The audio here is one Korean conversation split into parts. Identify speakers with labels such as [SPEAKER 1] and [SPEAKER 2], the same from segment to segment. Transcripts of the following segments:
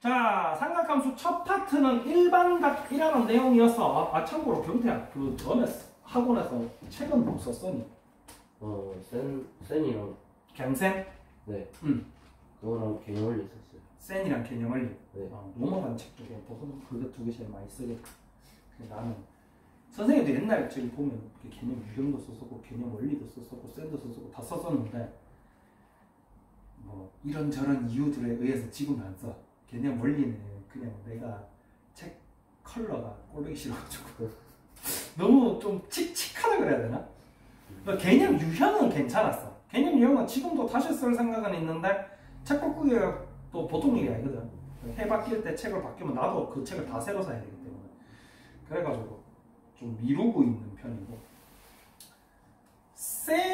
[SPEAKER 1] 자, 삼각함수 첫 파트는 일반각이라는 내용이어서 참고로 경태야 그 전에 학원에서 책은 못 썼으니
[SPEAKER 2] 센이랑
[SPEAKER 1] 갱센?
[SPEAKER 2] 네.
[SPEAKER 1] 응.
[SPEAKER 2] 그거랑 개념을 있었어요.
[SPEAKER 1] 센이랑 개념을
[SPEAKER 2] 네.
[SPEAKER 1] 넘어간 책 중에 보통 그거 두 개 제일 많이 쓰겠다. 나는 선생님도 옛날에 저기 보면 개념 유형도 썼었고 개념 원리도 썼었고 센도 썼었고 다 썼었는데 뭐 이런저런 이유들에 의해서 지금은 안 써. 개념 원리는 그냥 내가 책 컬러가 꼴보기 싫어가지고 너무 좀 칙칙하다 그래야 되나? 그러니까 개념 유형은 괜찮았어. 개념 유형은 지금도 다시 쓸 생각은 있는데 책 바꾸기가 또 보통 일이 아니거든. 해 바뀔 때 책을 바뀌면 나도 그 책을 다 새로 사야 되기 때문에 그래가지고 좀 미루고 있는 편이고 쎄는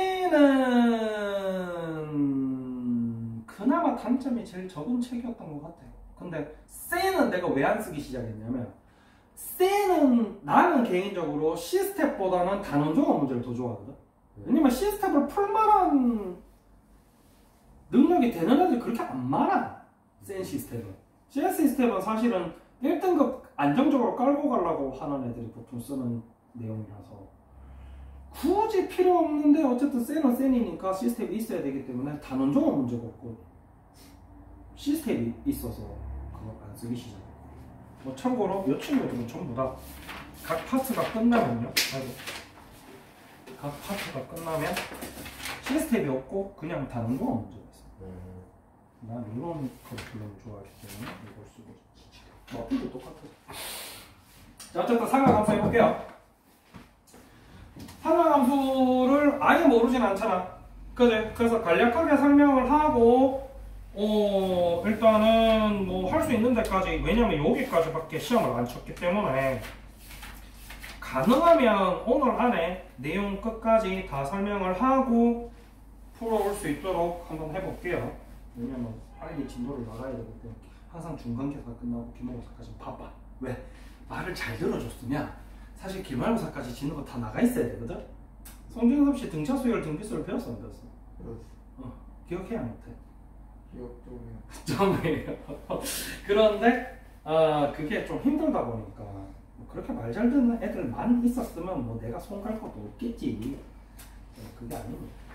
[SPEAKER 1] 그나마 단점이 제일 적은 책이었던 것 같아. 근데 쎄는 내가 왜 안 쓰기 시작했냐면 쎄는 나는 개인적으로 C스텝보다는 단원종합 문제를 더 좋아하거든. 왜냐면 C스텝을 풀만한 능력이 되는 애들이 그렇게 안 많아. 센 시스템은. CS 시스템은 사실은 1등급 안정적으로 깔고 가려고 하는 애들이 보통 쓰는 내용이라서 굳이 필요 없는데 어쨌든 센은 센이니까 시스템이 있어야 되기 때문에 단원종합 문제가 없고 시스템이 있어서 그거 안 쓰기 시작해. 뭐 참고로 이 친구들은 전부 다 각 파트가 끝나면요. 각 파트가 끝나면 시스템이 없고 그냥 단원종합 문제가 있어. 난 이런 걸 별로 좋아하기 때문에 이걸 쓰고 있지. 앞뒤도 똑같아. 자, 어쨌든 삼각함수 해볼게요. 삼각함수를 아예 모르진 않잖아. 그지? 그래서 간략하게 설명을 하고 일단은 뭐 할 수 있는 데까지, 왜냐면 여기까지밖에 시험을 안 쳤기 때문에 가능하면 오늘 안에 내용 끝까지 다 설명을 하고 풀어올 수 있도록 한번 해볼게요. 왜냐면 빨리 진도를 나가야 되기 때문에 항상 중간고사 끝나고 기말고사까지 바빠. 왜? 말을 잘 들어줬으면 사실 기말고사까지 짓는 거 다 나가 있어야 되거든? 송진섭 씨 등차 수열 등비수를 배웠어 안 배웠어? 기억해야 못해. 기억 좀 해요. 그런데 그게 좀 힘들다 보니까 뭐 그렇게 말 잘 듣는 애들만 있었으면 뭐 내가 손 갈 것도 없겠지. 그게 아니고.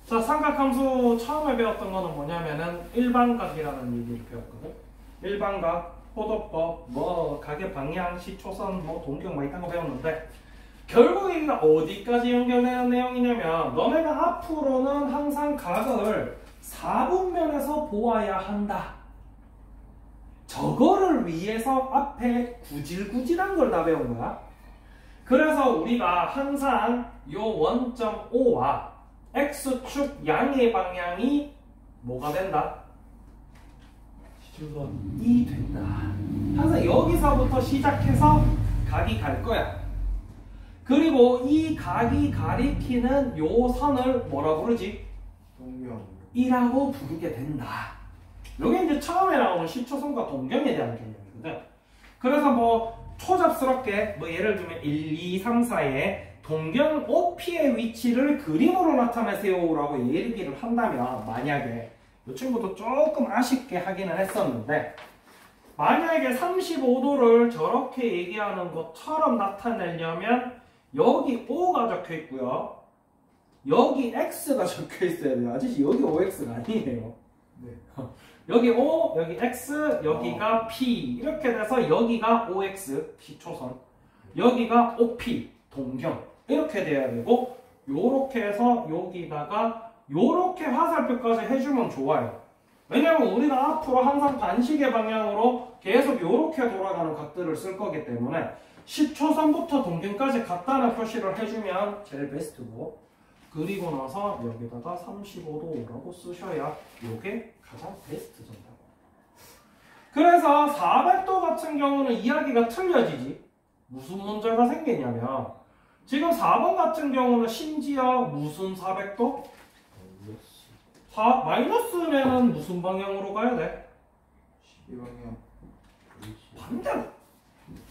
[SPEAKER 1] 자, 삼각함수 처음에 배웠던 거는 뭐냐면은 일반각이라는 얘기를 배웠거든. 일반각, 호도법, 뭐 각의 방향, 시초선, 뭐 동경 뭐 이딴 거 배웠는데 결국 이게 어디까지 연결되는 내용이냐면 너네가 앞으로는 항상 각을 4분면에서 보아야 한다. 저거를 위해서 앞에 구질구질한 걸 다 배운 거야. 그래서 우리가 항상 요 원점 O와 X축 양의 방향이 뭐가 된다? 이 된다. 항상 여기서부터 시작해서 각이 갈 거야. 그리고 이 각이 가리키는 요 선을 뭐라 부르지? 동경이라고 부르게 된다. 요게 이제 처음에 나오는 시초선과 동경에 대한 개념이거든. 그래서 뭐 초잡스럽게 뭐 예를 들면 1, 2, 3, 4에 동경 OP의 위치를 그림으로 나타내세요 라고 얘기를 한다면, 만약에 이 친구도 조금 아쉽게 하기는 했었는데 만약에 35도를 저렇게 얘기하는 것처럼 나타내려면 여기 O가 적혀 있고요, 여기 X가 적혀 있어야 돼요. 아저씨 여기 OX가 아니에요. 네. 여기 O, 여기 X, 여기가 P 이렇게 돼서 여기가 OX 시초선, 여기가 OP 동경 이렇게 돼야 되고, 요렇게 해서 여기다가 요렇게 화살표까지 해주면 좋아요. 왜냐면 우리가 앞으로 항상 반시계 방향으로 계속 요렇게 돌아가는 각들을 쓸 거기 때문에 시초선부터 동경까지 같다는 표시를 해주면 제일 베스트고, 그리고 나서 여기다가 35도라고 쓰셔야 요게 가장 베스트 정답. 그래서 400도 같은 경우는 이야기가 틀려지지. 무슨 문제가 생기냐면 지금 4번 같은 경우는 심지어 무슨 400도? 마이너스면은 무슨 방향으로 가야 돼? 12방향. 반대로.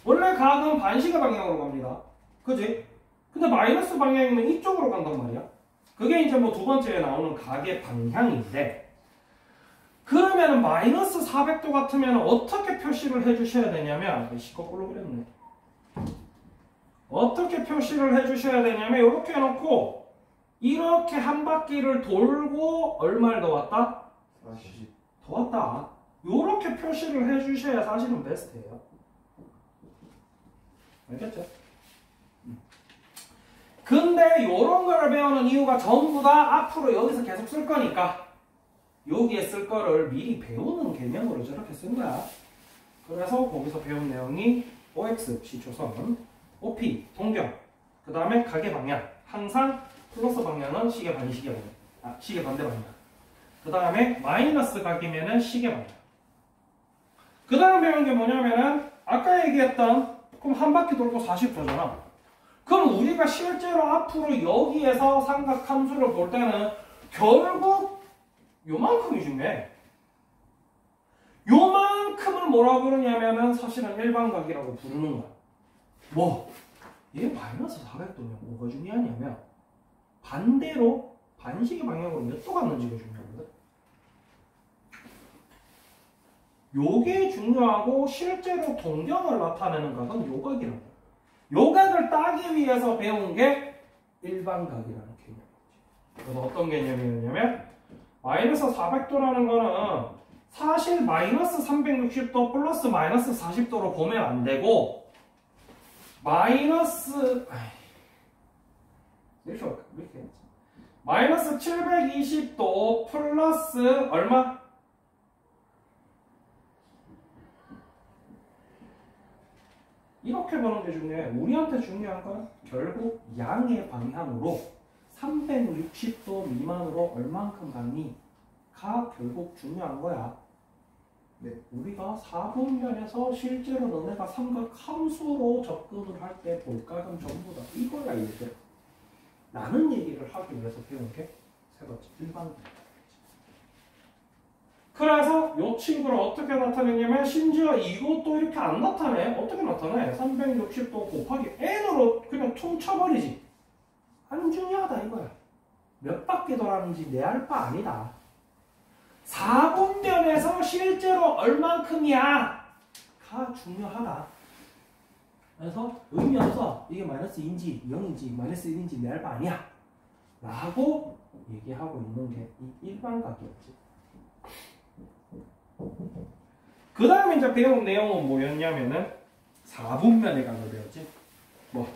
[SPEAKER 1] 원래 각은 반시계 방향으로 갑니다. 그지? 근데 마이너스 방향이면 이쪽으로 간단 말이야. 그게 이제 뭐 두 번째에 나오는 각의 방향인데, 그러면 마이너스 400도 같으면 어떻게 표시를 해주셔야 되냐면 거꾸로 그렸네. 어떻게 표시를 해주셔야 되냐면 이렇게 해놓고 이렇게 한 바퀴를 돌고 얼마를 더 왔다?
[SPEAKER 2] 40.
[SPEAKER 1] 더 왔다. 이렇게 표시를 해주셔야 사실은 베스트예요. 알겠죠? 근데 이런 거를 배우는 이유가 전부 다 앞으로 여기서 계속 쓸 거니까 여기에 쓸 거를 미리 배우는 개념으로 저렇게 쓴 거야. 그래서 거기서 배운 내용이 OX 시초선, OP 동경, 그 다음에 가계 방향. 항상 플러스 방향은 시계 반이 시계 방향. 시계 반대 방향. 그 다음에 마이너스 각이면은 시계 방향. 그 다음 배운 게 뭐냐면은 아까 얘기했던 그럼 한 바퀴 돌고 40도잖아. 그럼 우리가 실제로 앞으로 여기에서 삼각함수를 볼 때는 결국 요만큼이 중요해. 요만큼을 뭐라고 부르냐면은 사실은 일반각이라고 부르는 거야. 뭐? 얘 마이너스 400도면 뭐가 중요하냐면 반대로 반시계 방향으로 몇 도 갔는지가 중요하거든. 요게 중요하고 실제로 동경을 나타내는 각은 요각이라는 거야. 요각을 따기 위해서 배운 게 일반각이라는 개념이지. 그래서 어떤 개념이었냐면 마이너스 400도라는 거는 사실 마이너스 360도 플러스 마이너스 40도로 보면 안 되고 마이너스 마이너스 720도 플러스 얼마? 이렇게 보는 게 중요해. 우리한테 중요한 건 결국 양의 방향으로 360도 미만으로 얼만큼 갔니가 결국 중요한 거야. 네, 우리가 4분면에서 실제로 너네가 삼각함수로 접근을 할 때 볼각은 전부 다 이거야 이게. 라는 얘기를 하기 위해서 배운 게 세 번째 일반각. 그래서 이 친구를 어떻게 나타내냐면 심지어 이것도 이렇게 안 나타내. 어떻게 나타내? 360도 곱하기 n으로 그냥 퉁 쳐버리지. 안 중요하다 이거야. 몇 바퀴 돌았는지 내 알 바 아니다. 4분면에서 실제로 얼만큼이야 가 중요하다. 그래서 의미 없어. 이게 마이너스인지 0인지 마이너스 1인지 내 알 바 아니야 라고 얘기하고 있는 게 이 일반각이었지. 그 다음에 이제 배운 내용은 뭐였냐면은 4분면의 각을 배웠지. 뭐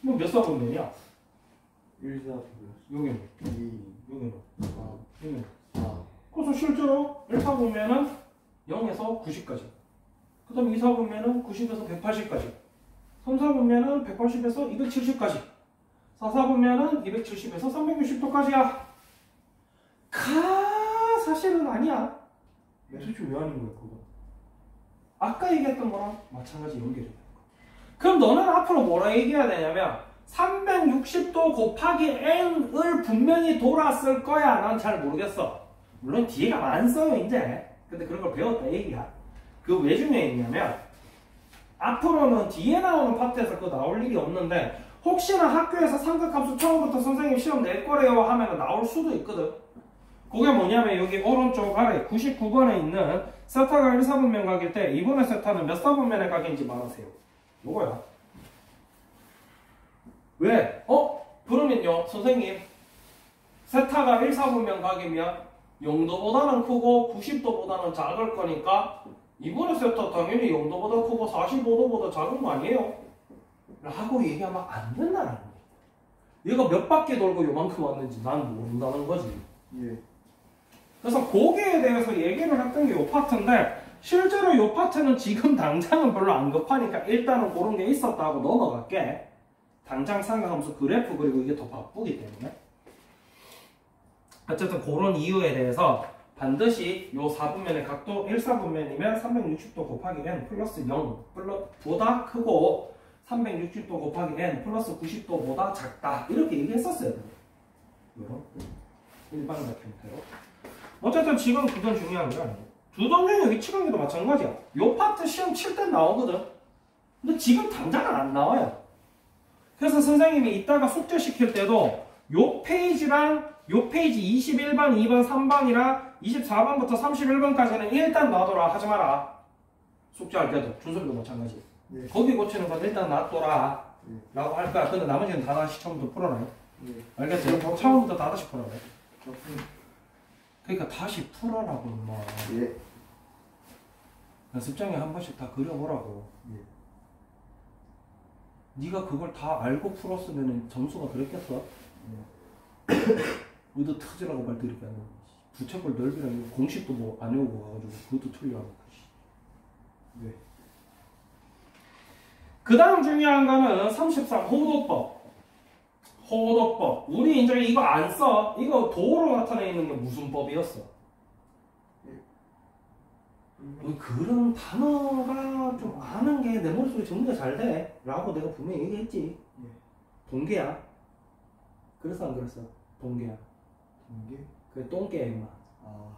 [SPEAKER 1] 몇 사분면이야?
[SPEAKER 2] 1, 4, 2,
[SPEAKER 1] 여기는
[SPEAKER 2] 2, 4,
[SPEAKER 1] 여기는
[SPEAKER 2] 4.
[SPEAKER 1] 그래서 실제로 1사분면은 0에서 90까지, 그 다음에 2사분면은 90에서 180까지, 3사분면은 180에서 270까지, 4사분면은 270에서 360도까지야. 사실은 아니야. 도대체 왜 하는 거야 그거? 아까 얘기했던 거랑 마찬가지 연결이 되는 거야. 그럼 너는 앞으로 뭐라 얘기해야 되냐면 360도 곱하기 n을 분명히 돌았을 거야. 난 잘 모르겠어. 물론 뒤에가 안 써요 이제. 근데 그런 걸 배웠다 얘기야. 그 왜 중요했냐면 앞으로는 뒤에 나오는 파트에서 그거 나올 일이 없는데 혹시나 학교에서 삼각함수 처음부터 선생님 시험 낼 거래요 하면 나올 수도 있거든. 그게 뭐냐면 여기 오른쪽 아래 99번에 있는 세타가 1사분면 각일 때 이번에 세타는 몇 사분면의 각인지 말하세요. 요거야. 왜? 그러면요 선생님 세타가 1사분면 각이면 0도보다는 크고 90도보다는 작을 거니까 이번에 세타 당연히 0도보다 크고 45도보다 작은 거 아니에요? 라고 얘기하면 안 된다는 거예요. 얘가 몇 바퀴 돌고 요만큼 왔는지 난 모른다는 거지.
[SPEAKER 2] 예.
[SPEAKER 1] 그래서 거기에 대해서 얘기를 했던 게 이 파트인데 실제로 이 파트는 지금 당장은 별로 안 급하니까 일단은 그런 게 있었다 하고 넘어갈게. 당장 삼각함수 그래프 그리고 이게 더 바쁘기 때문에. 어쨌든 그런 이유에 대해서 반드시 이 4분면의 각도 1사분면이면 360도 곱하기 n 플러스 0 보다 크고 360도 곱하기 n 플러스 90도보다 작다 이렇게 얘기했었어요. 이런 일반각 형태로. 어쨌든 지금 그건 중요한 게 아니고 두동경의 위치관계도 마찬가지야. 요 파트 시험 칠 때 나오거든. 근데 지금 당장은 안 나와요. 그래서 선생님이 이따가 숙제 시킬 때도 요 페이지랑 요 페이지 21번, 2번, 3번이랑 24번부터 31번까지는 일단 놔둬라. 하지 마라. 숙제할 때도 준섭이도 마찬가지.
[SPEAKER 2] 네.
[SPEAKER 1] 거기 고치는 건 일단 놔둬라.
[SPEAKER 2] 네.
[SPEAKER 1] 라고 할 거야. 근데 나머지는 다 다시 처음부터 풀어놔요.
[SPEAKER 2] 네.
[SPEAKER 1] 알겠지? 처음부터 다 다시 풀어놔요.
[SPEAKER 2] 네.
[SPEAKER 1] 그러니까 다시 풀어라고 인마.
[SPEAKER 2] 예.
[SPEAKER 1] 연습장에 한 번씩 다 그려보라고.
[SPEAKER 2] 예.
[SPEAKER 1] 네가 그걸 다 알고 풀었으면 점수가 그랬겠어? 의도 터지라고 발들이게 하는 부채꼴 넓이랑 공식도 뭐 안 외우고 가가지고 그것도 틀려하고.
[SPEAKER 2] 네.
[SPEAKER 1] 그 다음 중요한 거는 33 호도법. 호도법. 우리 이제 이거 안 써. 이거 도로 나타내 있는 게 무슨 법이었어? 그런 단어가 좀 아는 게 내 머릿속에 정리가 잘 돼. 라고 내가 분명히 얘기했지. 동계야. 그랬어 안 그랬어? 동계야.
[SPEAKER 2] 동계?
[SPEAKER 1] 그래 똥개야 임마.
[SPEAKER 2] 아.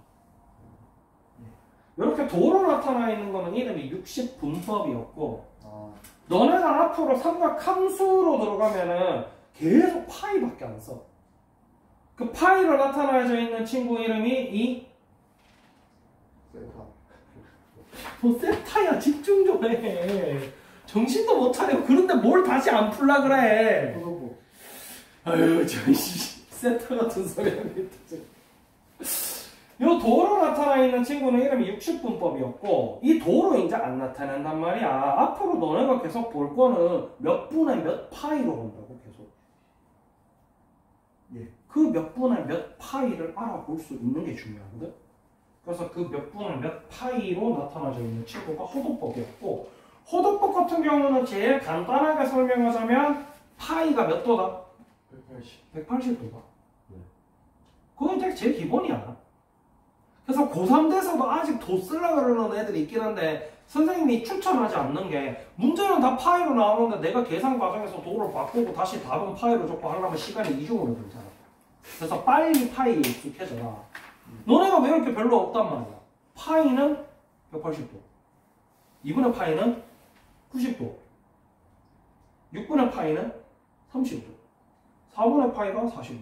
[SPEAKER 1] 이렇게 도로 나타나 있는 거는 이름이 60분법이었고
[SPEAKER 2] 아.
[SPEAKER 1] 너네가 앞으로 삼각함수로 들어가면은 계속 파이밖에 안 써. 그 파이로 나타나져 있는 친구 이름이 이
[SPEAKER 2] 세타.
[SPEAKER 1] 뭐 세타야. 집중 좀 해. 정신도 못 차리고 그런데 뭘 다시 안 풀라 그래.
[SPEAKER 2] 호도법.
[SPEAKER 1] 아유 저씨 세타 같은 소리 하네. 요 도로 나타나 있는 친구는 이름이 60분법이었고 이 도로 이제 안 나타낸단 말이야. 앞으로 너네가 계속 볼 거는 몇 분의 몇 파이로 본다고 계속.
[SPEAKER 2] 예.
[SPEAKER 1] 그 몇 분의 몇 파이를 알아볼 수 있는 게 중요하거든. 그래서 그 몇 분의 몇 파이로 나타나져 있는 친구가 호도법이었고 호도법 같은 경우는 제일 간단하게 설명하자면 파이가 몇 도다?
[SPEAKER 2] 180.
[SPEAKER 1] 180도다.
[SPEAKER 2] 네.
[SPEAKER 1] 그건 이제 제일 기본이야. 그래서 고3 돼서도 아직 도 쓰려고 그러는 애들이 있긴 한데 선생님이 추천하지 않는 게 문제는 다 파이로 나오는데 내가 계산 과정에서 도를 바꾸고 다시 답은 파이로 적고 하려면 시간이 이중으로 들잖아. 그래서 빨리 파이에 익숙해져라. 너네가 외울 게 별로 없단 말이야. 파이는 180도 2분의 파이는 90도 6분의 파이는 30도 4분의 파이가 45도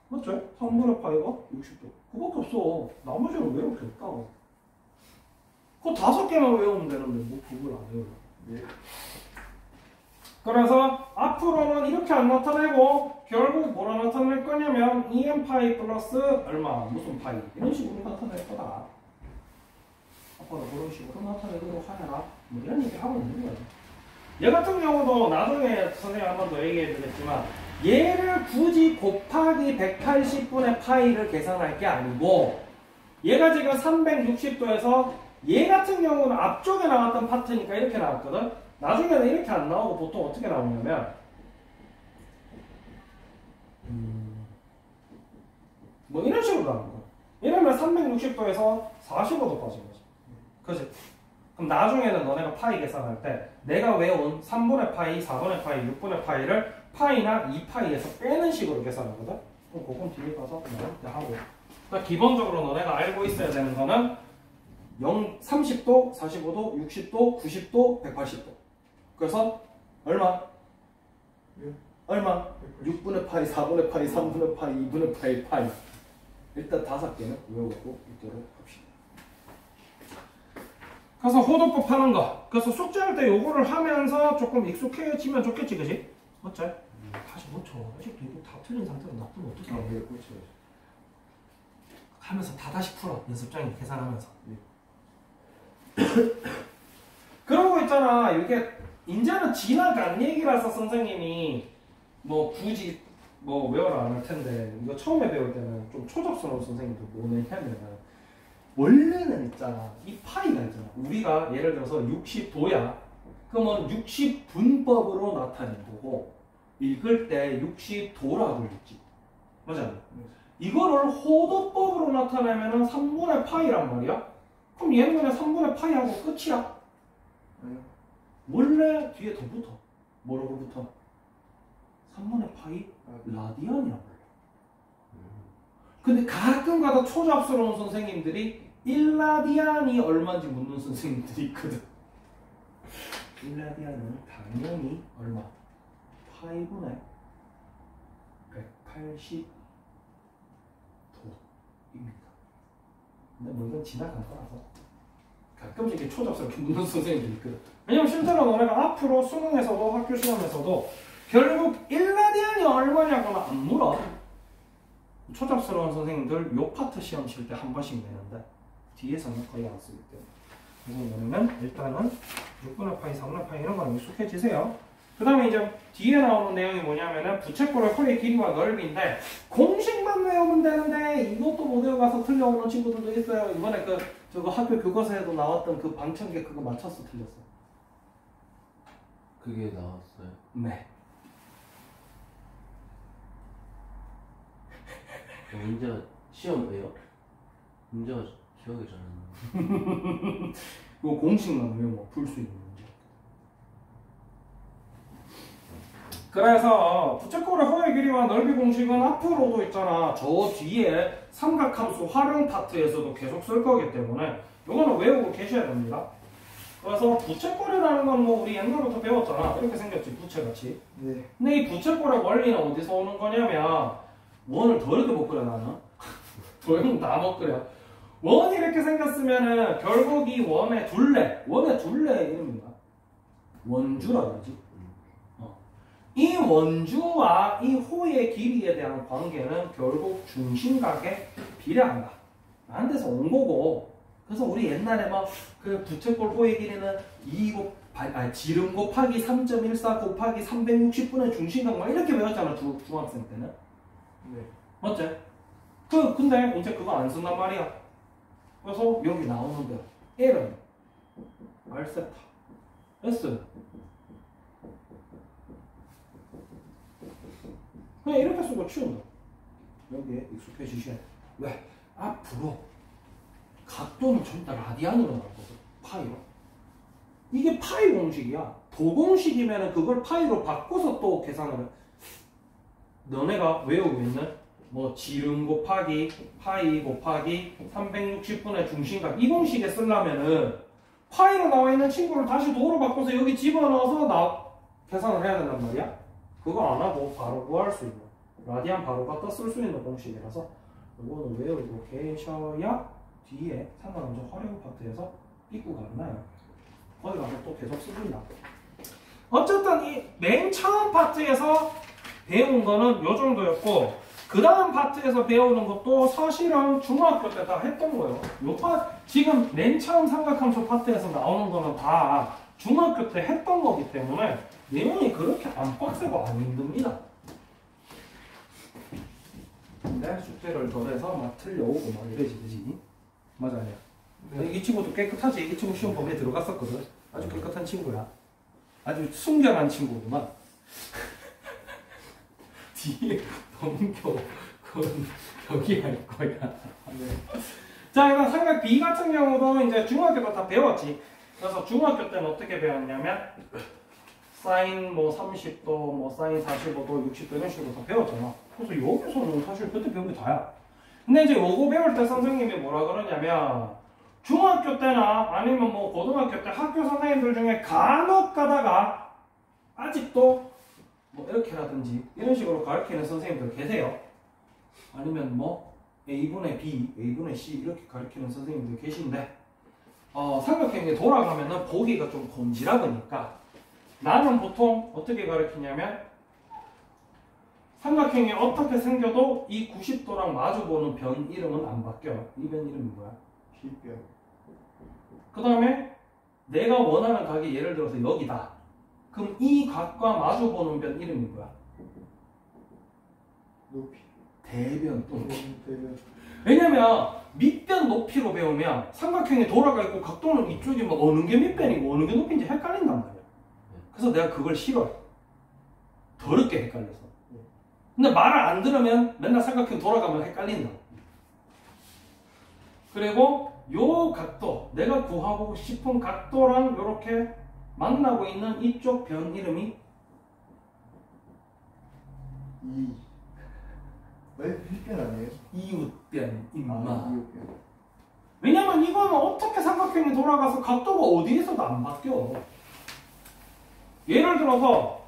[SPEAKER 1] 맞죠? 3분의 파이가 60도 그거밖에 없어. 나머지는 외울 게 없다고. 그거 5개만 외우면 되는데 뭐 그걸 안 외워요.
[SPEAKER 2] 네.
[SPEAKER 1] 그래서 앞으로는 이렇게 안 나타내고 결국 뭐라 나타낼 거냐면 2n 파이 플러스 얼마 무슨 파이 이런 식으로 나타낼 거다. 앞으로 그런 식으로 나타내도록 하여라. 뭐 이런 얘기 하고 있는 거예요. 얘 같은 경우도 나중에 선생님 한 번 더 얘기해 드렸지만 얘를 굳이 곱하기 180분의 파이를 계산할 게 아니고 얘가 지금 360도에서 얘 같은 경우는 앞쪽에 나왔던 파트니까 이렇게 나왔거든. 나중에는 이렇게 안 나오고 보통 어떻게 나오냐면 뭐 이런 식으로 나오는 거야. 이러면 360도에서 45도 빠진 거지. 그치? 그럼 나중에는 너네가 파이 계산할 때 내가 외운 3분의 파이, 4분의 파이, 6분의 파이를 파이나 2파이에서 빼는 식으로 계산하거든? 그럼 그건 뒤에 가서 그냥 하고. 그러니까 기본적으로 너네가 알고 있어야 되는 거는 30도, 45도, 60도, 90도, 180도. 그래서 얼마?
[SPEAKER 2] 예.
[SPEAKER 1] 얼마? 6분의 파이, 4분의 파이, 3분의 파이, 2분의 파이, 파이. 일단 5개는 외우고 있도록 합시다. 그래서 호도법 하는 거. 그래서 숙제할 때 요거를 하면서 조금 익숙해지면 좋겠지, 그지? 맞지? 다시 못 쳐. 아직도 이거 다 틀린 상태로 놔두면 어떡해.
[SPEAKER 2] 아, 네, 그렇죠.
[SPEAKER 1] 하면서 다 다시 풀어. 연습장에 계산하면서.
[SPEAKER 2] 예.
[SPEAKER 1] 그러고 있잖아. 이게 이제는 지나간 얘기라서 선생님이 뭐 굳이 뭐 외워라 안 할 텐데 이거 처음에 배울 때는 좀 초접스러운 선생님도 뭐냐 하면은 원래는 있잖아. 이 파이가 있잖아. 우리가 예를 들어서 60도야. 그러면 60분법으로 나타낸 거고 읽을 때 60도라고 읽지. 맞아? 이거를 호도법으로 나타내면은 3분의 파이란 말이야. 그럼 얘는 그냥 3분의 파이하고 끝이야. 원래 뒤에 더 붙어. 뭐라고 붙어? 3분의 파이 라디안이라고 불러. 근데 가끔가다 초잡스러운 선생님들이 1라디안이 얼마인지 묻는 선생님들이 있거든. 1라디안은 당연히 얼마? 파이분의 180도입니다. 근데 뭐 이건 지나간 거라서 가끔씩 이렇게 초잡스럽게 묻는 선생님들이 있거든. 왜냐면 실제로 너네가 앞으로 수능에서도 학교 시험에서도 결국 1라디안이 얼마냐거나 안 물어. 초잡스러운 선생님들 요 파트 시험 칠 때 한 번씩 내는데 뒤에서는 거의 안 쓰기 때문에. 그래서 너네는 일단은 6분의 파이, 3분의 파이 이런 거는 익숙해지세요. 그 다음에 이제 뒤에 나오는 내용이 뭐냐면은 부채꼴의 호의 길이와 넓이인데 공식만 외우면 되는데 이것도 못 외워가서 틀려오는 친구들도 있어요. 이번에 저거 학교 교과서에도 나왔던 그 방청객 그거 맞춰서 틀렸어.
[SPEAKER 3] 그게 나왔어요?
[SPEAKER 1] 네.
[SPEAKER 3] 문제가 시험이에요? 문제가 기억이 잘 안 나요.
[SPEAKER 1] 이거 공식만 외우면 풀 수 있는 문제. 그래서 부채꼴의 호의 길이와 넓이 공식은 앞으로도 있잖아. 저 뒤에 삼각함수 활용 파트에서도 계속 쓸 거기 때문에 이거는 외우고 계셔야 됩니다. 그래서 부채꼴이라는 건 뭐 우리 옛날부터 배웠잖아. 이렇게 생겼지, 부채같이.
[SPEAKER 2] 네.
[SPEAKER 1] 근데 이 부채꼴의 원리는 어디서 오는 거냐면 원을 더럽게 못 그려 나는. 도형 다 못 그려. 원이 이렇게 생겼으면은 결국 이 원의 둘레 이름인가? 원주라 그러지. 이 원주와 이 호의 길이에 대한 관계는 결국 중심각에 비례한다. 라는 데서 온 거고. 그래서 우리 옛날에 막 그 부채꼴 호의 길이는 지름 곱하기 3.14 곱하기 360분의 중심각 막 이렇게 배웠잖아. 중학생 때는.
[SPEAKER 2] 네.
[SPEAKER 1] 맞지? 근데 이제 그거 안 쓴단 말이야. 그래서 여기 나오는 대로 L은 R세타, S는 그냥 이렇게 쓰고 치운다. 여기에 익숙해지셔야 돼. 왜? 앞으로 각도는 전부 다 라디안으로 나올 거거든. 파이로. 이게 파이 공식이야. 도공식이면 그걸 파이로 바꿔서 또 계산을 해. 너네가 외우고 있는 뭐 지름 곱하기 파이 곱하기 360분의 중심각 이 공식에 쓰려면은 파이로 나와 있는 친구를 다시 도로 바꿔서 여기 집어넣어서 계산을 해야 된단 말이야. 그거 안 하고 바로 구할 수 있는 라디안 바로 갖다 쓸 수 있는 공식이라서 이거는 외우고 계셔야 뒤에 상관없는 활용 파트에서 삐꾸가 안 나요. 거기 가서 또 계속 쓰긴다. 어쨌든 이 맨 처음 파트에서 배운 거는 요 정도였고 그 다음 파트에서 배우는 것도 사실은 중학교 때 다 했던 거예요. 지금 맨 처음 삼각함수 파트에서 나오는 거는 다 중학교 때 했던 거기 때문에 내용이 그렇게 안 빡세고 안 힘듭니다. 근데 숙제를 덜해서 막 틀려오고 막 이러지. 맞아 아니야?
[SPEAKER 2] 네.
[SPEAKER 1] 이 친구도 깨끗하지? 이 친구 시험 범위에 들어갔었거든. 아주 깨끗한 친구야. 아주 순결한 친구구만. 뒤에 넘겨 그건 여기 할 거야.
[SPEAKER 2] 네.
[SPEAKER 1] 자, 그럼 삼각 B 같은 경우도 이제 중학교 때 다 배웠지. 그래서 중학교 때는 어떻게 배웠냐면 사인 뭐 30도, 뭐 사인 45도, 60도 이런 식으로 다 배웠잖아. 그래서 여기서는 사실 그때 배운 게 다야. 근데 이제 요거 배울 때 선생님이 뭐라 그러냐면 중학교 때나 아니면 뭐 고등학교 때 학교 선생님들 중에 간혹 가다가 아직도 뭐 이렇게라든지 이런 식으로 가르치는 선생님들 계세요. 아니면 뭐 A분의 B, A분의 C 이렇게 가르치는 선생님들 계신데 삼각형이 돌아가면은 보기가 좀 곤지락으니까 나는 보통 어떻게 가르치냐면 삼각형이 어떻게 생겨도 이 90도랑 마주보는 변 이름은 안 바뀌어. 이 변 이름이 뭐야?
[SPEAKER 2] 실변.
[SPEAKER 1] 그 다음에 내가 원하는 각이 예를 들어서 여기다. 그럼 이 각과 마주보는 변 이름이 뭐야?
[SPEAKER 2] 높이.
[SPEAKER 1] 대변 높이.
[SPEAKER 2] 대변.
[SPEAKER 1] 왜냐면 밑변 높이로 배우면 삼각형이 돌아가 있고 각도는 이쪽이면 어느 게 밑변이고 어느 게 높이인지 헷갈린단 말이야. 그래서 내가 그걸 싫어해. 더럽게 헷갈려서. 근데 말을 안 들으면 맨날 삼각형 돌아가면 헷갈린다. 그리고 요 각도, 내가 구하고 싶은 각도랑 이렇게 만나고 있는 이쪽 변 이름이
[SPEAKER 2] 왜 실변 아니에요?
[SPEAKER 1] 이웃변, 임마.
[SPEAKER 2] 이웃변.
[SPEAKER 1] 왜냐면 이거는 어떻게 삼각형이 돌아가서 각도가 어디에서도 안 바뀌어. 예를 들어서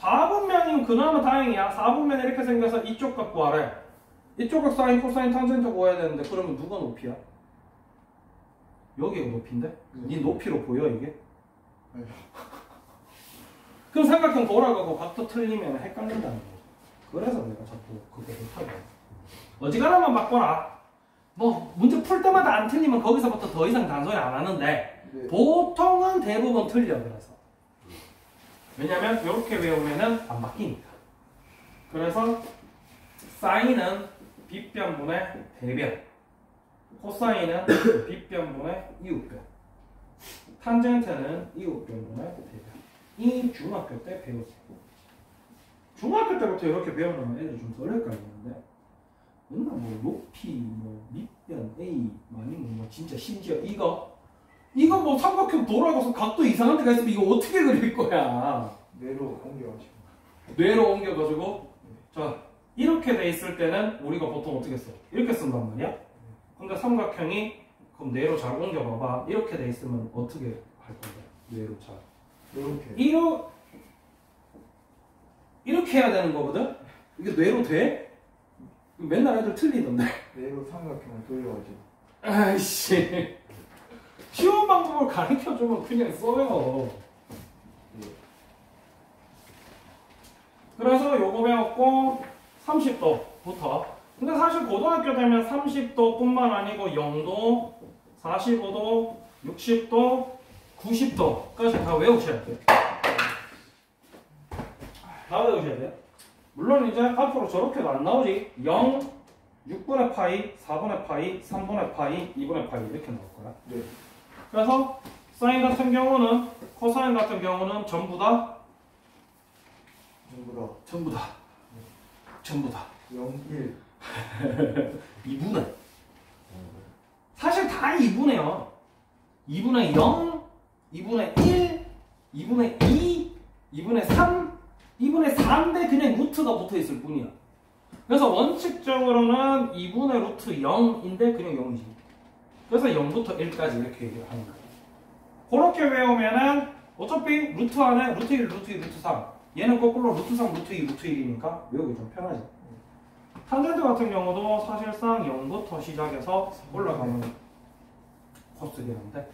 [SPEAKER 1] 4분면이면 그나마 다행이야. 4분면 이렇게 생겨서 이쪽 값 구하래. 이쪽 값 사인, 코사인, 탄젠트 구해야 되는데 그러면 누가 높이야? 여기가 높이인데? 네 높이로 보여 이게?
[SPEAKER 2] 네.
[SPEAKER 1] 그럼 삼각형 돌아가고 각도 틀리면 헷갈린다는 거죠. 그래서 내가 자꾸 그거 못하게. 어지간하면 바꿔라. 뭐 문제 풀 때마다 안 틀리면 거기서부터 더 이상 단소리 안 하는데
[SPEAKER 2] 네.
[SPEAKER 1] 보통은 대부분 틀려. 그래서 왜냐면 이렇게 외우면은 안 바뀌니까. 그래서 사인은 빗변분의 대변, 코사인은 빗변분의 이웃변, 탄젠트는 이웃변분의 대변. 이 중학교 때 배웠어요. 중학교 때부터 이렇게 배우면 애들 좀 덜 헷갈리는데 맨날 뭐 높이, 뭐 밑변, A, 아니면 뭐 진짜 심지어 이거 뭐 삼각형 돌아가서 각도 이상한 데가 있으면 이거 어떻게 그릴 거야?
[SPEAKER 2] 뇌로 옮겨가지고.
[SPEAKER 1] 뇌로 옮겨가지고 자 이렇게 돼 있을 때는 우리가 보통 어떻게 써? 이렇게 쓴단 말이야? 근데 삼각형이 그럼 뇌로 잘 옮겨봐봐. 이렇게 돼 있으면 어떻게 할 건데? 뇌로 잘
[SPEAKER 2] 이렇게.
[SPEAKER 1] 이렇게 해야 되는 거거든? 이게 뇌로 돼? 맨날 애들 틀리던데.
[SPEAKER 2] 뇌로 삼각형을 돌려가지고.
[SPEAKER 1] 아이씨. 쉬운 방법을 가르쳐주면 그냥 써요. 그래서 요거 배웠고 30도부터. 근데 사실 고등학교 되면 30도 뿐만 아니고 0도, 45도, 60도, 90도까지 다 외우셔야 돼요. 다 외우셔야 돼요. 물론 이제 앞으로 저렇게도 안 나오지. 0, 6분의 파이, 4분의 파이, 3분의 파이, 2분의 파이 이렇게 나올 거야.
[SPEAKER 2] 네.
[SPEAKER 1] 그래서 사인 같은 경우는, 코사인 같은 경우는 전부 다 전부 다
[SPEAKER 2] 0, 1.
[SPEAKER 1] 2분의 사실 다 2분의요. 2분의 0, 2분의 1, 2분의 2, 2분의 3, 2분의 4인데 그냥 루트가 붙어 있을 뿐이야. 그래서 원칙적으로는 2분의 루트 0인데 그냥 0이지. 그래서 0부터 1까지 이렇게 얘기를 하는 거야. 그렇게 외우면은 어차피 루트 안에 루트 1, 루트 2, 루트 3 얘는 거꾸로 루트 3, 루트 2, 루트 1이니까 외우기 좀 편하지. 탄젠트 같은 경우도 사실상 0부터 시작해서 올라가는 코스긴 한데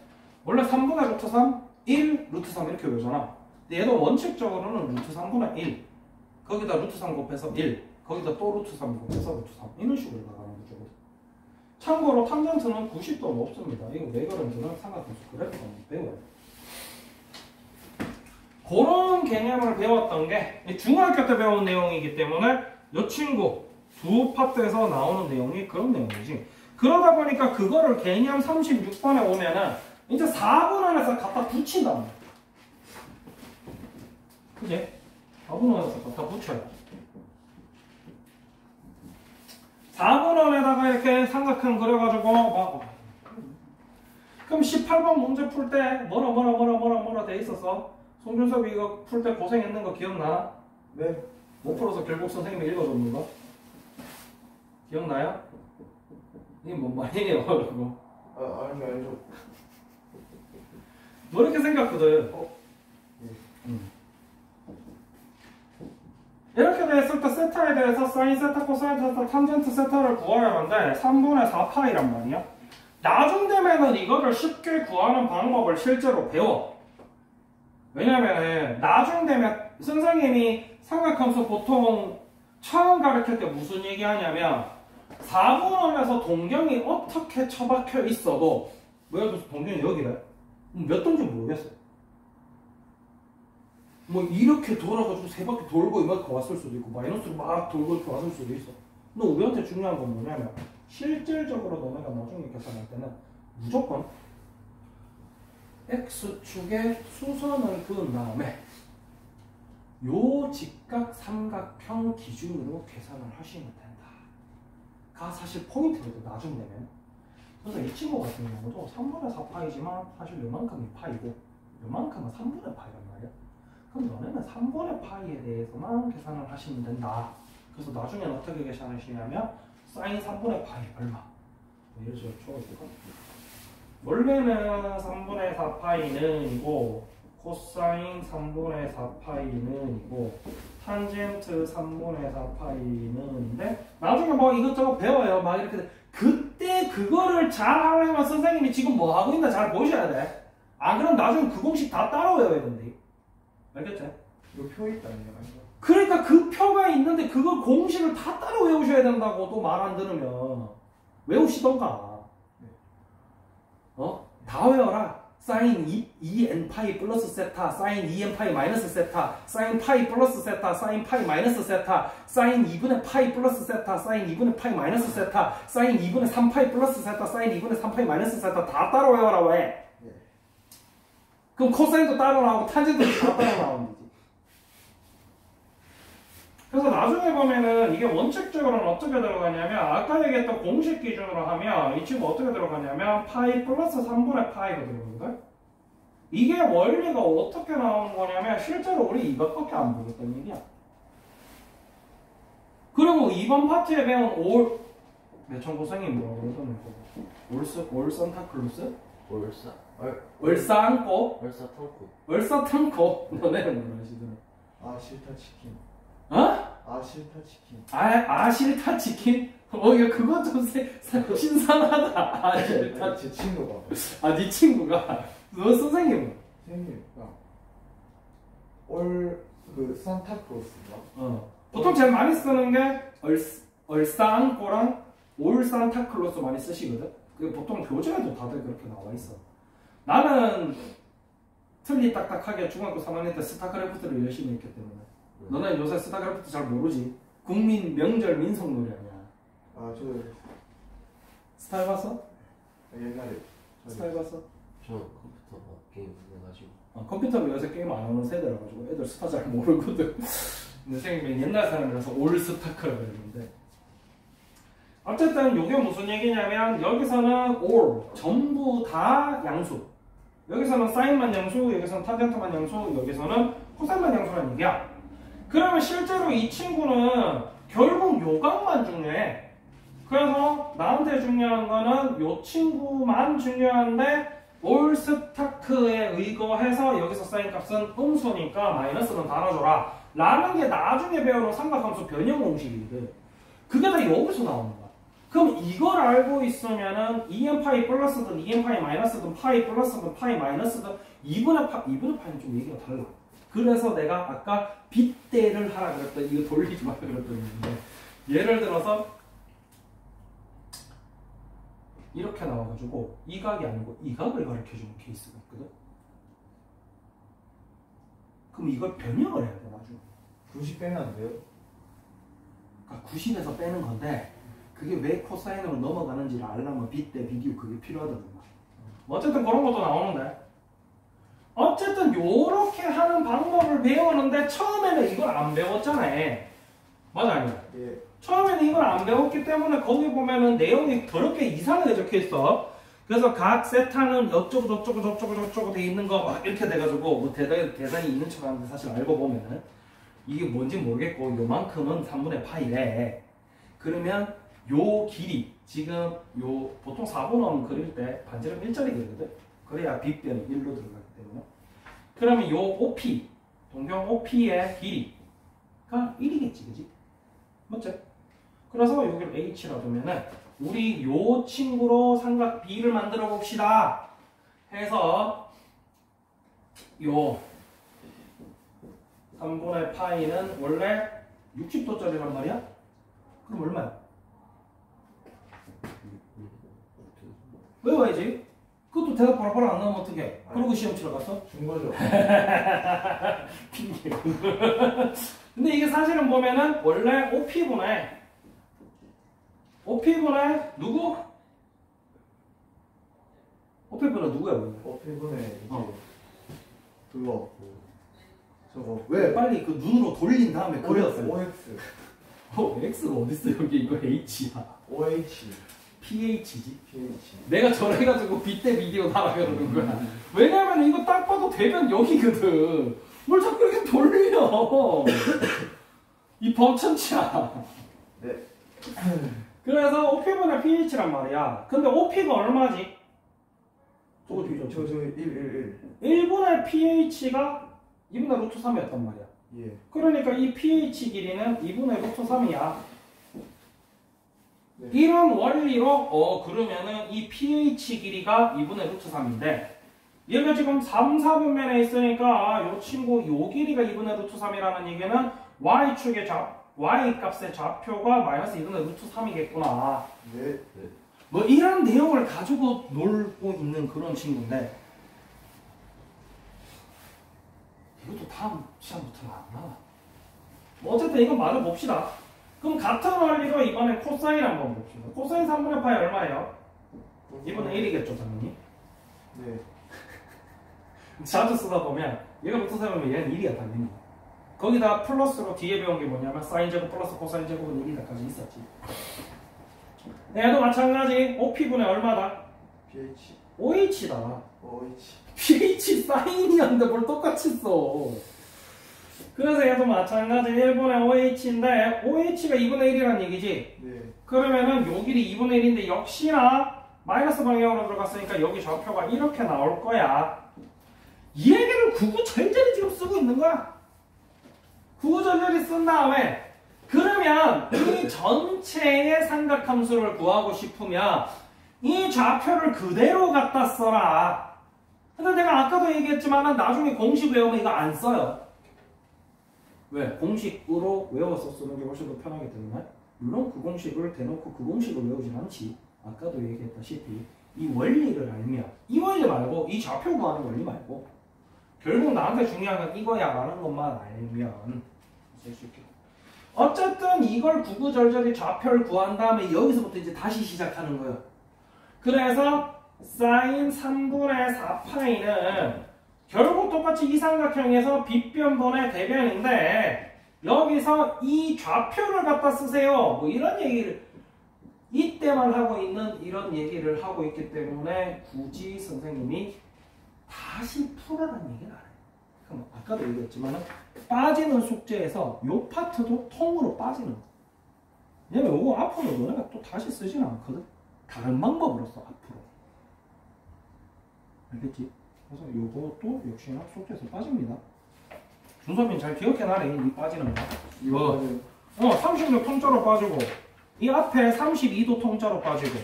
[SPEAKER 1] 원래 3분의 루트 3, 1, 루트 3 이렇게 외우잖아. 근데 얘도 원칙적으로는 루트 3분의 1 거기다 루트 3 곱해서 1 거기다 또 루트 3 곱해서 루트 3 이런 식으로 나가는 거죠. 참고로 탄젠트는 90도는 없습니다. 이거 레거런즈는 삼각함수 그래프가 배워야 돼. 그런 개념을 배웠던 게 중학교 때 배운 내용이기 때문에 이 친구 두 파트에서 나오는 내용이 그런 내용이지. 그러다 보니까 그거를 개념 36번에 오면은 이제 4분 안에서 갖다 붙인단 말이야. 그지? 4분 안에서 갖다 붙여야 돼. 4분 안에다가 이렇게 삼각형 그려가지고 막 그럼 18번 문제 풀 때 뭐라 돼 있었어? 송준섭이 이거 풀 때 고생했는 거 기억나?
[SPEAKER 2] 네.
[SPEAKER 1] 못 풀어서 결국 선생님이 읽어줬는 거? 기억나요? 이게 뭔 말이에요? 그러고
[SPEAKER 2] 아니, 알죠.
[SPEAKER 1] 뭐 이렇게 생겼거든. 이렇게 됐을 때 세타에 대해서 사인 세타, 코사인 세타, 탄젠트 세타를 구해야 하는데 3분의 4파이란 말이야. 나중 되면은 이거를 쉽게 구하는 방법을 실제로 배워. 왜냐면 나중 되면 선생님이 삼각함수 보통 처음 가르칠 때 무슨 얘기 하냐면 4분원에서 동경이 어떻게 처박혀 있어도 뭐 예를 들어서 동경이 여기래. 몇 동인지 모르겠어. 뭐 이렇게 돌아가지고 세 바퀴 돌고 이만큼 왔을 수도 있고 마이너스로 막 돌고 이렇게 왔을 수도 있어. 근데 우리한테 중요한 건 뭐냐면 실질적으로 너네가 나중에 계산할 때는 무조건 X축에 수선을 그은 다음에 요 직각 삼각형 기준으로 계산을 하시면 된다. 가 사실 포인트거든 나중 되면. 그래서 이 친구 같은 경우도 3분의 4파이지만 사실 요만큼이 파이고 요만큼은 3분의 파이란 말이야. 그럼 너네는 3분의 파이에 대해서만 계산을 하시면 된다. 그래서 나중에는 어떻게 계산하시냐면 사인 3분의 파이 얼마? 예를 들어 적어줄까? 원래는 3분의 4파이는 이고 코사인 3분의 4파이는 이고 탄젠트 3분의 4파이는인데 나중에 뭐 이것저것 배워요. 막 이렇게 그때 그거를 잘 하려면 선생님이 지금 뭐 하고 있나 잘 보셔야 돼. 안 그럼 나중에 그 공식 다 따라 외워야 된대. 알겠지?
[SPEAKER 2] 이거 표 있다니요.
[SPEAKER 1] 그러니까 그 표가 있는데 그걸 공식을 다 따라 외우셔야 된다고. 또 말 안 들으면 외우시던가. 다 외워라. 사인 2n 파이 플러스 세타, 사인 2n 파이 마이너스 세타, 사인 파이 플러스 세타, 사인 파이 마이너스 세타, 사인 2분의 파이 플러스 세타, 사인 2분의 파이 마이너스 세타, 사인 2분의 3 파이 플러스 세타, 사인 2분의 3 파이 마이너스 세타 다 따라 외워라. 왜? 그럼 코사인도 따라 나오고 탄젠트도 다 따라 나오는 거지. 그래서 나중에 보면은 이게 원칙적으로는 어떻게 들어가냐면 아까 얘기했던 공식 기준으로 하면 이 친구 어떻게 들어가냐면 파이 플러스 3분의 파이가 들어오거든. 이게 원리가 어떻게 나오는 거냐면 실제로 우리 이것밖에 안 보겠다는 얘기야. 그리고 이번 파트에 배운 매천고생이 뭐라고 그러더니 올산타클루스? 얼싸안고? 얼싸탕고? 너네는 뭐라 하시더라?
[SPEAKER 2] 아 싫다 치킨.
[SPEAKER 1] 어?
[SPEAKER 2] 아 싫다 치킨.
[SPEAKER 1] 아 싫다 치킨? 야 그거 좀 신선하다. 아 싫다
[SPEAKER 2] 제 친구가.
[SPEAKER 1] 네 친구가? 너 선생님은?
[SPEAKER 2] 선생님가 그 산타클로스인가?
[SPEAKER 1] 보통 제일 많이 쓰는 게 얼싸안고랑 올산타클로스 많이 쓰시거든? 그게 보통 교재에도 다들 그렇게 나와 있어. 나는 틀리 딱딱하게 중학교 3학년 때 스타크래프트를 열심히 했기 때문에. 너네 요새 스타크래프트 잘 모르지? 국민 명절 민속놀이 아니야.
[SPEAKER 2] 아 저도
[SPEAKER 1] 스타 해봤어?
[SPEAKER 2] 옛날에
[SPEAKER 1] 스타 해봤어?
[SPEAKER 3] 저 컴퓨터 게임 해가지고.
[SPEAKER 1] 컴퓨터로 요새 게임 안 하는 세대라 가지고 애들 스타 잘 모르거든. 근데 선생님이 옛날 사람이라서 올 스타크라고 했는데. 어쨌든 이게 무슨 얘기냐면 여기서는 all 전부 다 양수, 여기서는 사인만 양수, 여기서는 탄젠트만 양수, 여기서는 코사인만 양수라는 얘기야. 그러면 실제로 이 친구는 결국 요각만 중요해. 그래서 나한테 중요한 거는 요 친구만 중요한데 올스타크에 의거해서 여기서 사인 값은 음수니까 마이너스는 달아줘라 라는 게 나중에 배우는 삼각함수 변형 공식이거든. 그게 다 여기서 나오는 거야. 그럼 이걸 알고 있으면은 2n 파이 플러스든 2n 파이 마이너스든 파이 플러스든 파이 마이너스든 2분의 파이는 좀 얘기가 달라. 그래서 내가 아까 빗대를 하라 그랬더니 이거 돌리지 말라 그랬더니 예를 들어서 이렇게 나와가지고 이 각이 아니고 이 각을 가르쳐주는 케이스가 있거든. 그럼 이걸 변형을 해야 돼 나중에.
[SPEAKER 2] 90 빼면 안 돼요?
[SPEAKER 1] 그러니까 90에서 빼는 건데 그게 왜 코사인으로 넘어가는지를 알려면 빗대 비디오 그게 필요하다는 거야. 어쨌든 그런 것도 나오는데 어쨌든 요렇게 하는 방법을 배우는데 처음에는 이걸 안 배웠잖아. 맞아 아니야?
[SPEAKER 2] 예.
[SPEAKER 1] 처음에는 이걸 안 배웠기 때문에 거기 보면은 내용이 더럽게 이상하게 적혀있어. 그래서 각 세타는 어쩌고 저쩌고 돼 있는 거 막 이렇게 돼가지고 뭐 대단히 있는 척 하는데 사실 알고 보면은 이게 뭔지 모르겠고 요만큼은 3분의 파이래. 그러면 요 길이 지금 요 보통 4분음 그릴 때 반지름 1짜리 그리거든. 그래야 빗변이 1로 들어가기 때문에. 그러면 요 OP 동경 OP의 길이가 1이겠지, 그지? 맞지? 그래서 여기를 H라 두면은 우리 요 친구로 삼각 B를 만들어 봅시다. 해서 요 3분의 파이는 원래 60도짜리란 말이야? 그럼 얼마야? 외워야지. 그것도 대답 바로바로 안 나오면 어떡해? 그러고 시험 치러 갔어?
[SPEAKER 2] 준 거죠.
[SPEAKER 1] 핑계. 근데 이게 사실은 보면은 원래 OP분의 누구? OP분은 누구야?
[SPEAKER 2] 어필분에 이제 그거 저거
[SPEAKER 1] 왜? 빨리 그 눈으로 돌린 다음에 그렸어.
[SPEAKER 2] OX
[SPEAKER 1] X가 어딨어? 여기 이거 H야.
[SPEAKER 2] OH
[SPEAKER 1] PH지.
[SPEAKER 2] PH
[SPEAKER 3] 내가
[SPEAKER 1] 저래가지고 빗대 비디오 달아 그러는 거야. 왜냐면 이거 딱 봐도 대변 여기거든. 뭘 자꾸 이렇게 돌려. 이 범천치야.
[SPEAKER 2] 네.
[SPEAKER 1] 그래서 OP분의 pH란 말이야. 근데 OP가 얼마지? 저거 뒤져.
[SPEAKER 2] 저 1,
[SPEAKER 1] 1분의 pH가 2분의 루트 3이었단 말이야.
[SPEAKER 2] 1. 예.
[SPEAKER 1] 그러니까 이 pH 길이는 2분의 루트 3이야.
[SPEAKER 2] 네.
[SPEAKER 1] 이런 원리로 그러면은 이 pH 길이가 2분의 루트 3인데 얘가 지금 3, 4분면에 있으니까 이 친구 요 길이가 2분의 루트 3이라는 얘기는 y축의 y 값의 좌표가 마이너스 2분의 루트 3이겠구나.
[SPEAKER 2] 네.
[SPEAKER 1] 뭐 이런 내용을 가지고 놀고 있는 그런 친구인데 이것도 다음 시간부터는 안 나와. 뭐 어쨌든 이건 마저 봅시다. 그럼 같은 원리로 이번에 코사인 한번 봅시다. 코사인 3분의 파이 얼마예요? 2분의 1이겠죠 당연히.
[SPEAKER 2] 네.
[SPEAKER 1] 자주 쓰다 보면 얘가 루트 3이면 얘는 1이야 당연히. 거기다 플러스로 뒤에 배운 게 뭐냐면 사인 제곱 플러스 코사인 제곱은 1이다까지 있었지. 얘도 마찬가지. OP분의 얼마다?
[SPEAKER 2] pH.
[SPEAKER 1] OH다.
[SPEAKER 2] OH.
[SPEAKER 1] pH 사인이었는데 뭘 똑같이 써. 그래서 얘도 마찬가지 1분의 OH인데 OH가 2분의 1이라는 얘기지.
[SPEAKER 2] 네.
[SPEAKER 1] 그러면은 요 길이 2분의 1인데 역시나 마이너스 방향으로 들어갔으니까 여기 좌표가 이렇게 나올 거야. 이 얘기를 구구절절히 지금 쓰고 있는 거야. 구구절절히 쓴 다음에 그러면 이 전체의 삼각함수를 구하고 싶으면 이 좌표를 그대로 갖다 써라. 근데 내가 아까도 얘기했지만 나중에 공식 외우면 이거 안 써요. 왜? 공식으로 외워서 쓰는 게 훨씬 더 편하기 때문에. 물론 그 공식을 대놓고 그 공식을 외우진 않지. 아까도 얘기했다시피 이 원리를 알면, 이 원리 말고 이 좌표 구하는 원리 말고 결국 나한테 중요한 건 이거야 라는 것만 알면 쓸 수 있겠다. 어쨌든 이걸 구구절절히 좌표를 구한 다음에 여기서부터 이제 다시 시작하는 거예요. 그래서 사인 3분의 4파이는 결국 똑같이 이 삼각형에서 빗변분의 대변인데 여기서 이 좌표를 갖다 쓰세요. 뭐 이런 얘기를 이때만 하고 있는 이런 얘기를 하고 있기 때문에 굳이 선생님이 다시 풀어라는 얘기는 안 해요. 그럼 아까도 얘기했지만 빠지는 숙제에서 요 파트도 통으로 빠지는 거. 왜냐면 요거 앞으로 너네가 또 다시 쓰지는 않거든. 다른 방법으로 써 앞으로. 알겠지? 그래서 요것도 역시나 숙제에서 빠집니다. 준섭이는 잘 기억해놔래 이 빠지는 거. 이거 36 통짜로 빠지고 이 앞에 32도 통짜로 빠지고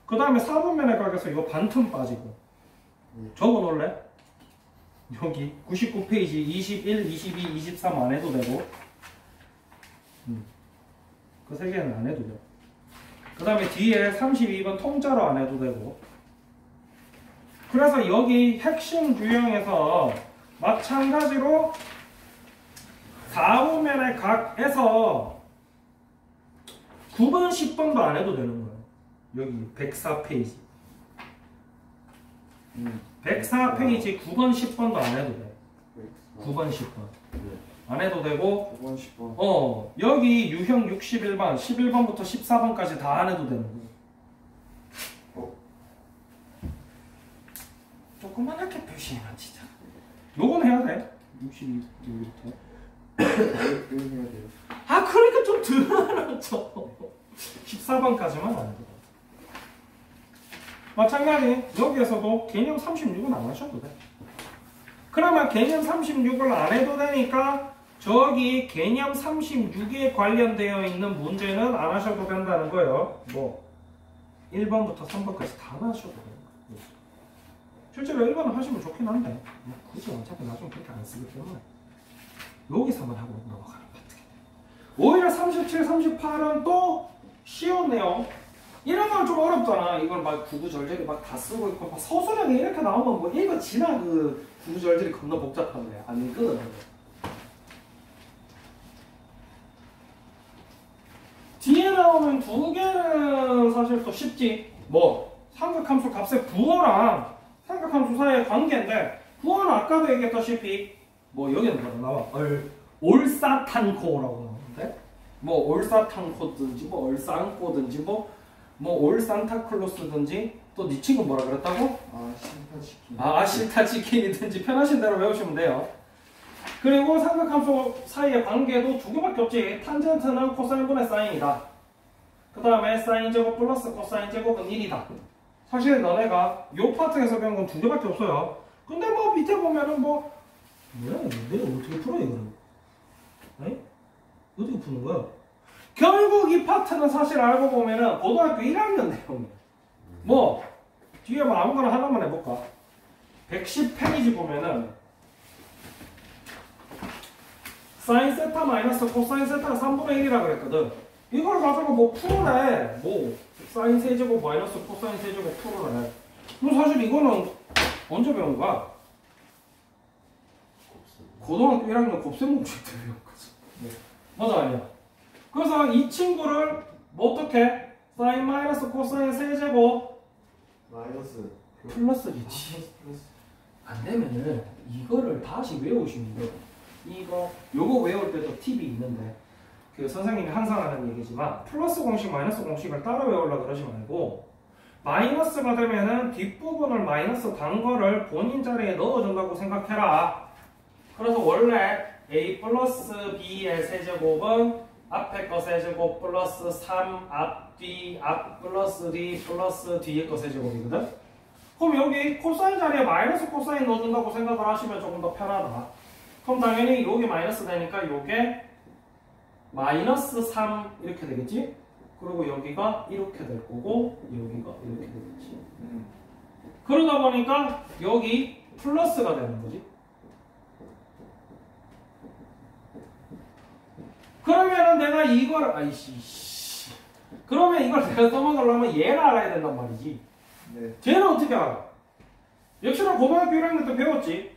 [SPEAKER 1] 그 다음에 4분면에 각에서 이거 반틈 빠지고 적어놓을래? 여기 99페이지 21, 22, 23 안 해도 되고 그 세 개는 안 해도 돼. 그 다음에 뒤에 32번 통짜로 안 해도 되고. 그래서 여기 핵심 유형에서 마찬가지로 4분면의 각에서 9번, 10번도 안 해도 되는 거예요. 여기 104페이지 104페이지 9번, 10번도 안 해도 돼. 9번, 10번 안 해도 되고
[SPEAKER 2] 9번, 10번.
[SPEAKER 1] 여기 유형 61번, 11번부터 14번까지 다 안 해도 되는 거예요. 조그만하게 표시해놔 진짜. 요건 해야 돼. 62부터.
[SPEAKER 2] 외워야 돼요.
[SPEAKER 1] 아 그러니까 좀 들어놨죠. 14번까지만 안 해도 돼. 마찬가지 여기에서도 개념 36은 안 하셔도 돼. 그러면 개념 36을 안 해도 되니까 저기 개념 36에 관련되어 있는 문제는 안 하셔도 된다는 거예요. 뭐 1번부터 3번까지 다 하셔도 돼요. 실제로 1번은 하시면 좋긴 한데 뭐 굳이 어차피 나중에 그렇게 안 쓰기 때문에 여기서만 하고 넘어가는 파트가 돼요. 오히려 37, 38은 또 쉬운 내용. 이런 건 좀 어렵잖아. 이걸 막 구구절절히 막 다 쓰고 있고 막 서술형이 이렇게 나오면 뭐 이거 지나 그 구구절절히 겁나 복잡한데 아니거든. 뒤에 나오는 두 개는 사실 또 쉽지. 뭐 삼각함수 값의 부호랑 삼각함수 사이의 관계인데 부호는 아까도 얘기했다시피 뭐 여기는 뭐라 나와? 올사탄코라고 나오는데 뭐 올사탄코든지 뭐 얼싸안코든지 뭐 올산타클로스든지 또 네 친구 뭐라 그랬다고?
[SPEAKER 2] 실타치킨.
[SPEAKER 1] 실타치킨이든지 편하신 대로 외우시면 돼요. 그리고 삼각함수 사이의 관계도 두 개밖에 없지. 탄젠트는 코사인분의 사인이다. 그 다음에 사인 제곱 플러스 코사인 제곱은 1이다. 사실 너네가 요 파트에서 배운 건 2개밖에 없어요. 근데 뭐 밑에 보면은 뭐 뭐야 내가 어떻게 풀어 이거를? 아니? 어떻게 푸는 거야? 결국 이 파트는 사실 알고 보면은 고등학교 1학년 내용이야. 뭐 뒤에 뭐 아무거나 하나만 해볼까? 110페이지 보면은 사인 세타 마이너스 코사인 세타가 3분의 1이라 그랬거든. 이걸 가지고 뭐 풀어내. 뭐 사인 세제곱 마이너스 코사인 세제곱 풀어내. 뭐 사실 이거는 언제 배운 거야? 고등학교 1학년 곱셈공식 때 배운 거지. 네. 맞아 아니야? 그래서 이 친구를 뭐 어떻게? 사인 마이너스 코사인 세제곱
[SPEAKER 2] 마이너스
[SPEAKER 1] 플러스겠지.
[SPEAKER 2] 플러스.
[SPEAKER 1] 안 되면은 이거를 다시 외우시면 돼요. 요거 외울 때도 팁이 있는데 그 선생님이 항상 하는 얘기지만 플러스 공식 마이너스 공식을 따로 외우려고 그러지 말고 마이너스가 되면은 뒷부분을 마이너스 단 거를 본인 자리에 넣어준다고 생각해라. 그래서 원래 a 플러스 b의 세제곱은 앞에 거 세제곱 플러스 3 앞 플러스 d 플러스 뒤에 거 세제곱이거든. 그럼 여기 코사인 자리에 마이너스 코사인 넣어준다고 생각을 하시면 조금 더 편하다. 그럼 당연히 여기 마이너스 되니까 요게 마이너스 3 이렇게 되겠지? 그리고 여기가 이렇게 될 거고 여기가 이렇게 되겠지. 그러다 보니까 여기 플러스가 되는 거지. 그러면은 내가 이걸 그러면 이걸 내가 써먹으려면 얘를 알아야 된단 말이지.
[SPEAKER 2] 네.
[SPEAKER 1] 쟤는 어떻게 알아? 역시나 고등학교 1학년 때 배웠지.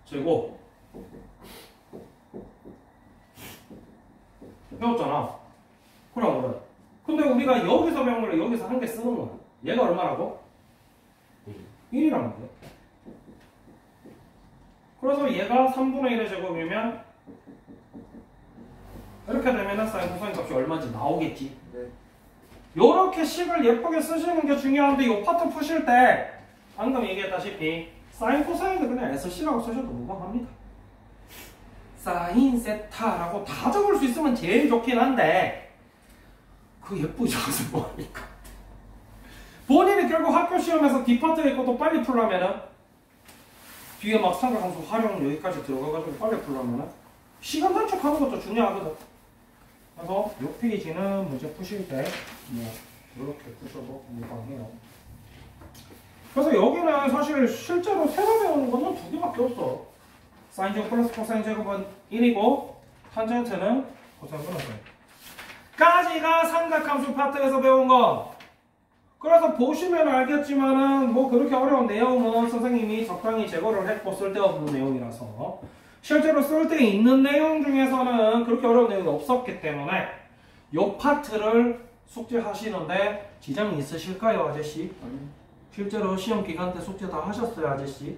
[SPEAKER 1] 제곱 배웠잖아. 그래. 근데 우리가 여기서 배운 걸 여기서 한 개 쓰는 거야. 얘가 얼마라고? 1이라는 거야. 그래서 얘가 3분의 1의 제곱이면 이렇게 되면 사인 코사인 값이 얼마인지 나오겠지.
[SPEAKER 2] 네.
[SPEAKER 1] 요렇게 식을 예쁘게 쓰시는 게 중요한데 요 파트 푸실 때 방금 얘기했다시피 사인 코사인도 그냥 SC라고 쓰셔도 무방합니다. 사인 세타라고 다 적을 수 있으면 제일 좋긴 한데 그 예쁘게 적어서 뭐하니까. 본인이 결국 학교 시험에서 D파트에 있고 또 빨리 풀려면은 뒤에 막 삼각함수 활용 여기까지 들어가가지고 빨리 풀려면은 시간 단축하는 것도 중요하거든. 그래서 이 페이지는 문제 푸실 때 뭐 이렇게 푸셔도 무방해요. 그래서 여기는 사실 실제로 새로 배우는 거는 2개밖에 없어. 사인 제곱 플러스 코사인 제곱은 1이고 탄젠트는 코사인 플러스 까지가 삼각함수 파트에서 배운 거. 그래서 보시면 알겠지만은 뭐 그렇게 어려운 내용은 선생님이 적당히 제거를 했고 쓸데없는 내용이라서 실제로 쓸데 있는 내용 중에서는 그렇게 어려운 내용이 없었기 때문에 요 파트를 숙제하시는데 지장이 있으실까요, 아저씨?
[SPEAKER 2] 아니.
[SPEAKER 1] 실제로 시험 기간 때 숙제 다 하셨어요, 아저씨?